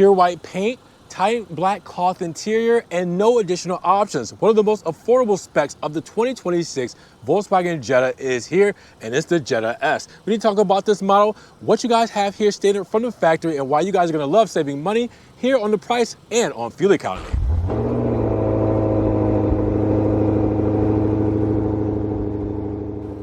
Pure white paint, tight black cloth interior, and no additional options. One of the most affordable specs of the 2026 Volkswagen Jetta is here, and it's the Jetta S. We need to talk about this model, what you guys have here standard from the factory, and why you guys are gonna love saving money here on the price and on fuel economy.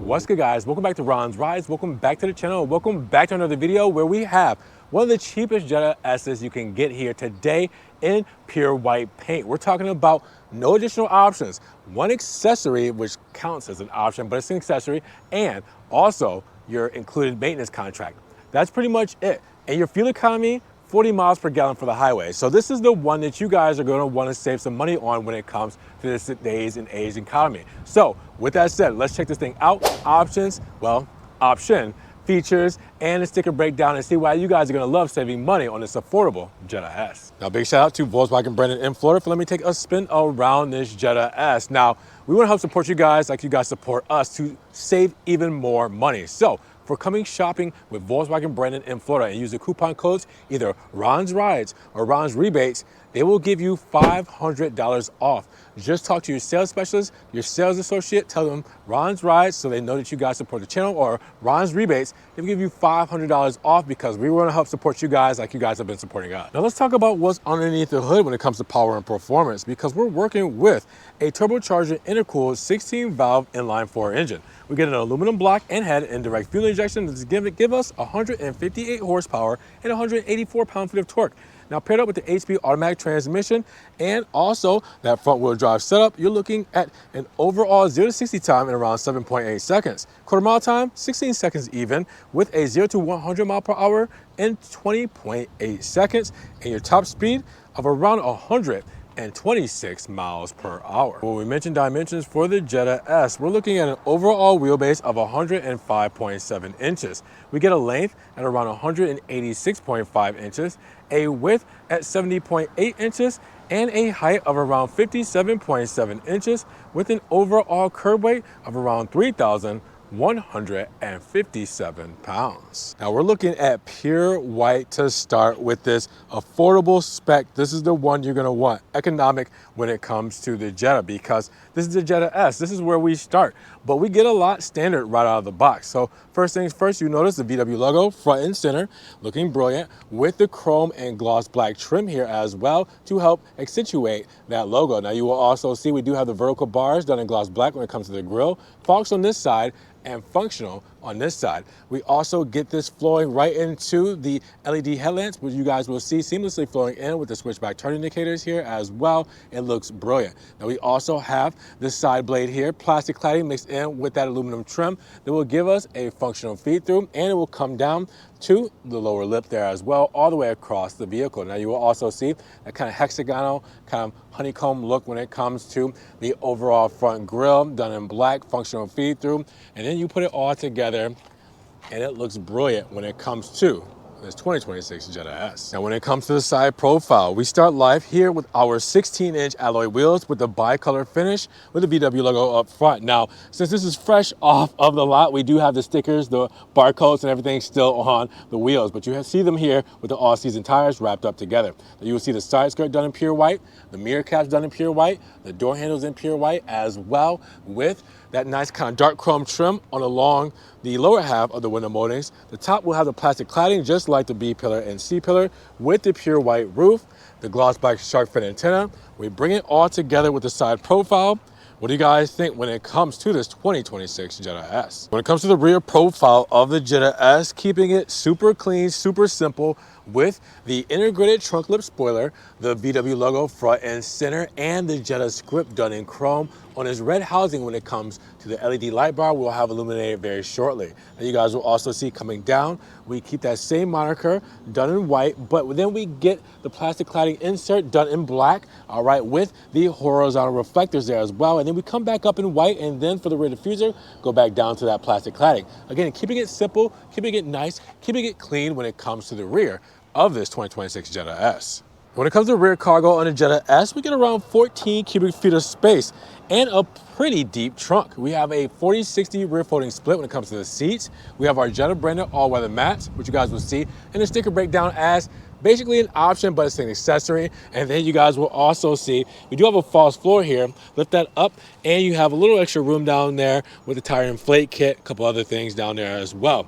What's good, guys? Welcome back to Ron's Rides. Welcome back to the channel. Welcome back to another video where we have one of the cheapest Jetta S's you can get here today in pure white paint. We're talking about no additional options, one accessory which counts as an option, but it's an accessory, and also your included maintenance contract. That's pretty much it. And your fuel economy, 40 miles per gallon for the highway. So this is the one that you guys are going to want to save some money on when it comes to this days and age economy. So with that said, let's check this thing out. Options, well, option, features, and a sticker breakdown and see why you guys are going to love saving money on this affordable Jetta S. Now, big shout out to Volkswagen Brandon in Florida for letting me take a spin around this Jetta S. Now, we want to help support you guys like you guys support us to save even more money. So for coming shopping with Volkswagen Brandon in Florida and use the coupon codes, either Ron's Rides or Ron's Rebates, they will give you $500 off. Just talk to your sales specialist, your sales associate, tell them Ron's Rides so they know that you guys support the channel, or Ron's Rebates, they'll give you $500 off because we want to help support you guys like you guys have been supporting us. Now let's talk about what's underneath the hood when it comes to power and performance, because we're working with a turbocharged intercooled 16 valve inline 4 engine. We get an aluminum block and head and direct fuel injection that's give us 158 horsepower and 184 pound-feet of torque. Now paired up with the HP automatic transmission and also that front wheel drive setup, you're looking at an overall 0 to 60 time in around 7.8 seconds. Quarter mile time, 16 seconds even, with a 0 to 100 mile per hour in 20.8 seconds, and your top speed of around 126 miles per hour. When we mention dimensions for the Jetta S, we're looking at an overall wheelbase of 105.7 inches. We get a length at around 186.5 inches, a width at 70.8 inches, and a height of around 57.7 inches with an overall curb weight of around 3,157 pounds. Now we're looking at pure white to start with this affordable spec. This is the one you're gonna want, economic when it comes to the Jetta, because this is the Jetta S. This is where we start, but we get a lot standard right out of the box. So first things first, you notice the VW logo front and center, looking brilliant with the chrome and gloss black trim here as well to help accentuate that logo. Now you will also see we do have the vertical bars done in gloss black when it comes to the grille, forks on this side, and functional on this side. We also get this flowing right into the LED headlamps, which you guys will see seamlessly flowing in with the switchback turn indicators here as well. It looks brilliant. Now we also have this side blade here, plastic cladding mixed in with that aluminum trim that will give us a functional feed through, and it will come down to the lower lip there as well, all the way across the vehicle. Now you will also see that kind of hexagonal, kind of honeycomb look when it comes to the overall front grille, done in black, functional feed through, and then you put it all together and it looks brilliant when it comes to this 2026 Jetta S. Now when it comes to the side profile, we start live here with our 16-inch alloy wheels with the bicolor finish with the VW logo up front. Now, since this is fresh off of the lot, we do have the stickers, the barcodes and everything still on the wheels, but you see them here with the all-season tires wrapped up together. You will see the side skirt done in pure white, the mirror caps done in pure white, the door handles in pure white as well, with that nice kind of dark chrome trim on along the lower half of the window moldings. The top will have the plastic cladding just like the B pillar and C pillar with the pure white roof, the gloss black shark fin antenna. We bring it all together with the side profile. What do you guys think when it comes to this 2026 Jetta S? When it comes to the rear profile of the Jetta S, keeping it super clean, super simple, with the integrated trunk lip spoiler, the VW logo front and center, and the Jetta script done in chrome on his red housing. When it comes to the LED light bar, we'll have illuminated very shortly. And you guys will also see coming down, we keep that same moniker done in white, but then we get the plastic cladding insert done in black, all right, with the horizontal reflectors there as well. And then we come back up in white, and then for the rear diffuser, go back down to that plastic cladding. Again, keeping it simple, keeping it nice, keeping it clean when it comes to the rear of this 2026 Jetta S. When it comes to rear cargo on the Jetta S, we get around 14 cubic feet of space and a pretty deep trunk. We have a 40-60 rear folding split when it comes to the seats. We have our Jetta branded all-weather mats, which you guys will see, and the sticker breakdown as basically an option, but it's an accessory. And then you guys will also see we do have a false floor here. Lift that up, and you have a little extra room down there with the tire inflate kit, a couple other things down there as well.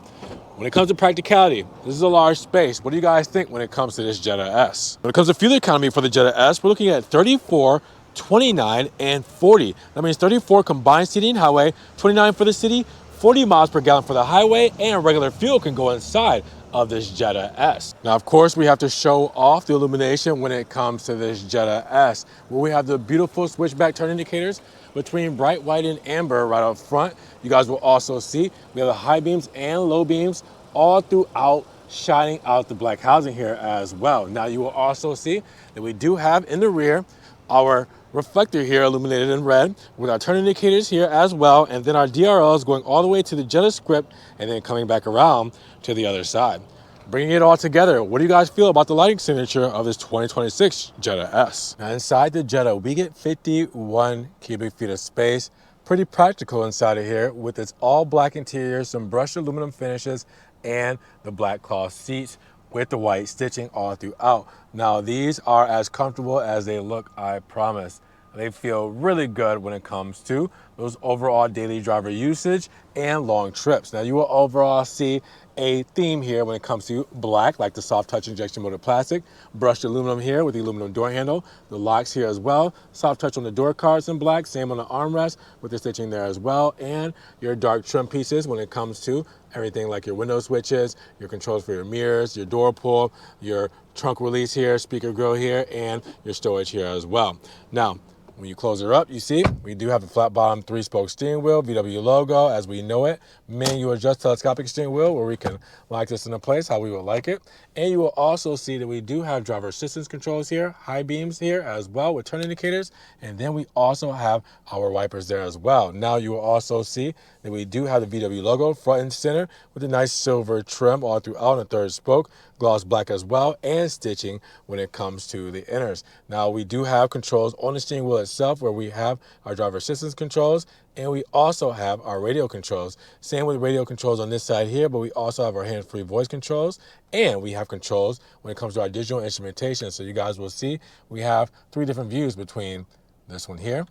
When it comes to practicality, this is a large space. What do you guys think when it comes to this Jetta S? When it comes to fuel economy for the Jetta S, we're looking at 34, 29, and 40. That means 34 combined city and highway, 29 for the city, 40 miles per gallon for the highway, and regular fuel can go inside of this Jetta S. Now, of course, we have to show off the illumination when it comes to this Jetta S, where we have the beautiful switchback turn indicators between bright white and amber right up front. You guys will also see we have the high beams and low beams all throughout, shining out the black housing here as well. Now, you will also see that we do have in the rear our reflector here illuminated in red with our turn indicators here as well, and then our DRLs going all the way to the Jetta script and then coming back around to the other side. Bringing it all together, what do you guys feel about the lighting signature of this 2026 Jetta S? Now, inside the Jetta, we get 51 cubic feet of space. Pretty practical inside of here with its all black interior, some brushed aluminum finishes, and the black cloth seats with the white stitching all throughout. Now, these are as comfortable as they look, I promise. They feel really good when it comes to those overall daily driver usage and long trips. Now, you will overall see a theme here when it comes to black, like the soft touch injection molded plastic, brushed aluminum here with the aluminum door handle, the locks here as well, soft touch on the door cards in black, same on the armrest with the stitching there as well, and your dark trim pieces when it comes to everything like your window switches, your controls for your mirrors, your door pull, your trunk release here, speaker grill here, and your storage here as well. Now, when you close it up, you see we do have a flat bottom 3-spoke steering wheel, VW logo as we know it, manual adjust telescopic steering wheel where we can lock this into place how we would like it. And you will also see that we do have driver assistance controls here, high beams here as well with turn indicators, and then we also have our wipers there as well. Now you will also see that we do have the VW logo front and center with a nice silver trim all throughout the third spoke, gloss black as well, and stitching when it comes to the inners. Now we do have controls on the steering wheel itself where we have our driver assistance controls, and we also have our radio controls. Same with radio controls on this side here, but we also have our hands-free voice controls, and we have controls when it comes to our digital instrumentation. So you guys will see we have 3 different views between this one here,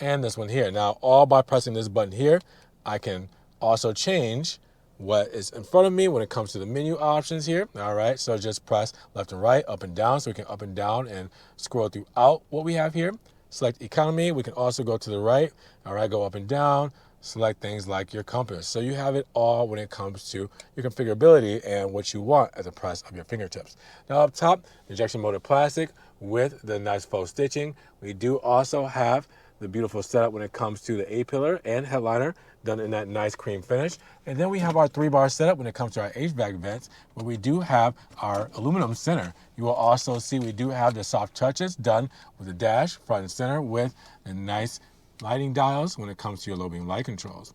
and this one here. Now, all by pressing this button here, I can also change what is in front of me when it comes to the menu options here. All right, so just press left and right, up and down, so we can up and down and scroll throughout what we have here. Select economy, we can also go to the right. All right, go up and down, select things like your compass. So you have it all when it comes to your configurability and what you want at the press of your fingertips. Now up top, injection molded plastic with the nice faux stitching. We do also have the beautiful setup when it comes to the A-pillar and headliner done in that nice cream finish. And then we have our 3-bar setup when it comes to our HVAC vents, where we do have our aluminum center. You will also see we do have the soft touches done with the dash front and center with the nice lighting dials when it comes to your low beam light controls.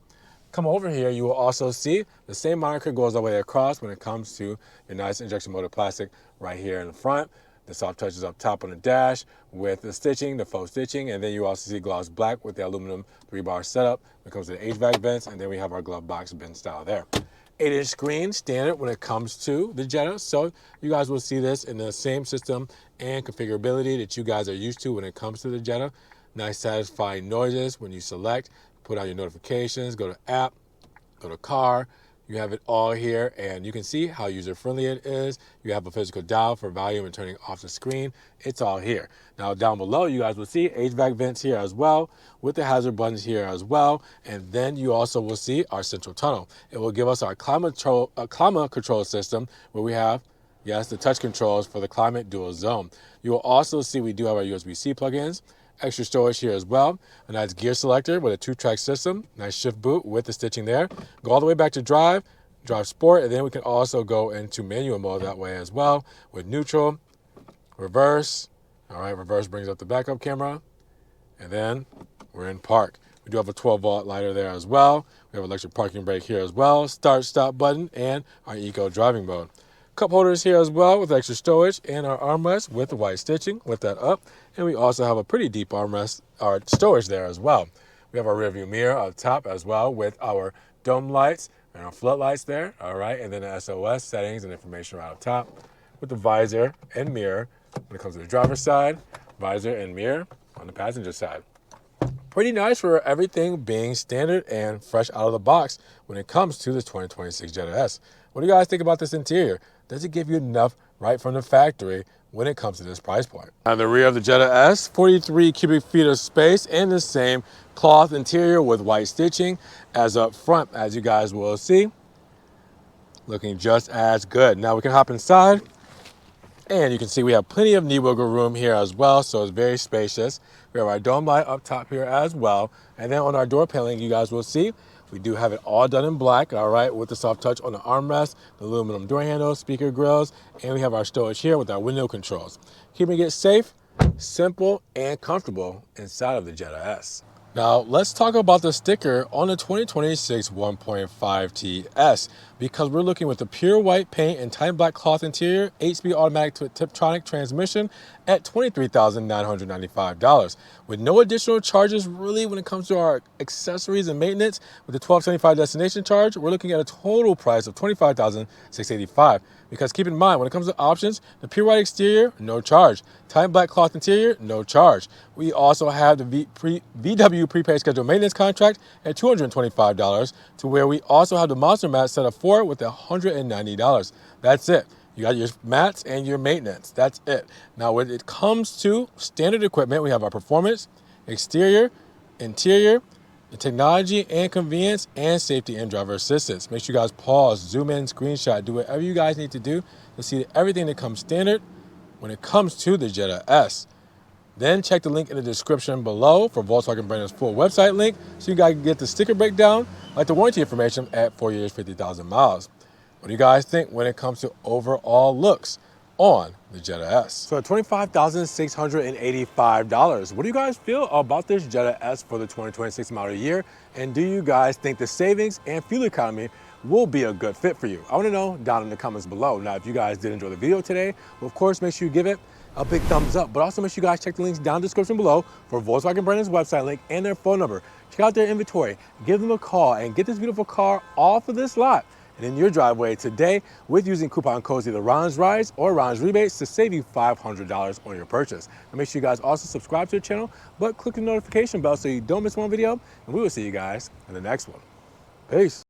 Come over here, you will also see the same moniker goes all the way across when it comes to your nice injection molded plastic right here in the front. The soft touches up top on the dash with the stitching, the faux stitching, and then you also see gloss black with the aluminum 3-bar setup when it comes to the HVAC vents, and then we have our glove box bin style there. 8-inch screen standard when it comes to the Jetta, so you guys will see this in the same system and configurability that you guys are used to when it comes to the Jetta. Nice satisfying noises when you select, put out your notifications, go to app, go to car. You have it all here, and you can see how user-friendly it is. You have a physical dial for volume and turning off the screen. It's all here. Now, down below, you guys will see HVAC vents here as well, with the hazard buttons here as well. And then you also will see our central tunnel. It will give us our climate control system, where we have, yes, the touch controls for the climate dual zone. You will also see we do have our USB-C plugins. Extra storage here as well. A nice gear selector with a 2-track system. Nice shift boot with the stitching there. Go all the way back to drive sport, and then we can also go into manual mode that way as well with neutral, reverse. All right, reverse brings up the backup camera, and then we're in park. We do have a 12-volt lighter there as well. We have electric parking brake here as well, start stop button, and our eco driving mode. Cup holders here as well with extra storage, and our armrest with the white stitching. Lift that up, and we also have a pretty deep armrest, our storage there as well. We have our rear view mirror up top as well with our dome lights, and our floodlights there, all right, and then the SOS settings and information right up top with the visor and mirror when it comes to the driver's side, visor and mirror on the passenger side. Pretty nice for everything being standard and fresh out of the box when it comes to this 2026 Jetta S. What do you guys think about this interior? Does it give you enough right from the factory when it comes to this price point? On the rear of the Jetta S, 43 cubic feet of space and the same cloth interior with white stitching as up front, as you guys will see. Looking just as good. Now we can hop inside. And you can see we have plenty of knee wiggle room here as well, so it's very spacious. We have our dome light up top here as well. And then on our door paneling, you guys will see, we do have it all done in black, all right, with the soft touch on the armrest, the aluminum door handles, speaker grills, and we have our storage here with our window controls. Keeping it safe, simple, and comfortable inside of the Jetta S. Now, let's talk about the sticker on the 2026 1.5 TS, because we're looking with the pure white paint and time black cloth interior, 8-speed automatic Tiptronic transmission at $23,995. With no additional charges really when it comes to our accessories and maintenance. With the $1,275 destination charge, we're looking at a total price of $25,685. Because keep in mind, when it comes to options, the pure white exterior, no charge. Time black cloth interior, no charge. We also have the VW prepaid scheduled maintenance contract at $225, to where we also have the monster mat set up for it with $190. That's it. You got your mats and your maintenance. That's it. Now, when it comes to standard equipment, we have our performance, exterior, interior, the technology and convenience, and safety and driver assistance. Make sure you guys pause, zoom in, screenshot, do whatever you guys need to do to see everything that comes standard when it comes to the Jetta S. Then check the link in the description below for Volkswagen brand's full website link, so you guys can get the sticker breakdown, like the warranty information at 4 years, 50,000 miles. What do you guys think when it comes to overall looks on the Jetta S? So at $25,685, what do you guys feel about this Jetta S for the 2026 model year? And do you guys think the savings and fuel economy will be a good fit for you? I want to know down in the comments below. Now, if you guys did enjoy the video today, well, of course, make sure you give it a big thumbs up, but also make sure you guys check the links down in the description below for Volkswagen brand's website link and their phone number. Check out their inventory, give them a call, and get this beautiful car off of this lot and in your driveway today with using coupon codes either Ron's Rides or Ron's Rebates to save you $500 on your purchase. And make sure you guys also subscribe to the channel, but click the notification bell so you don't miss one video, and we will see you guys in the next one. Peace.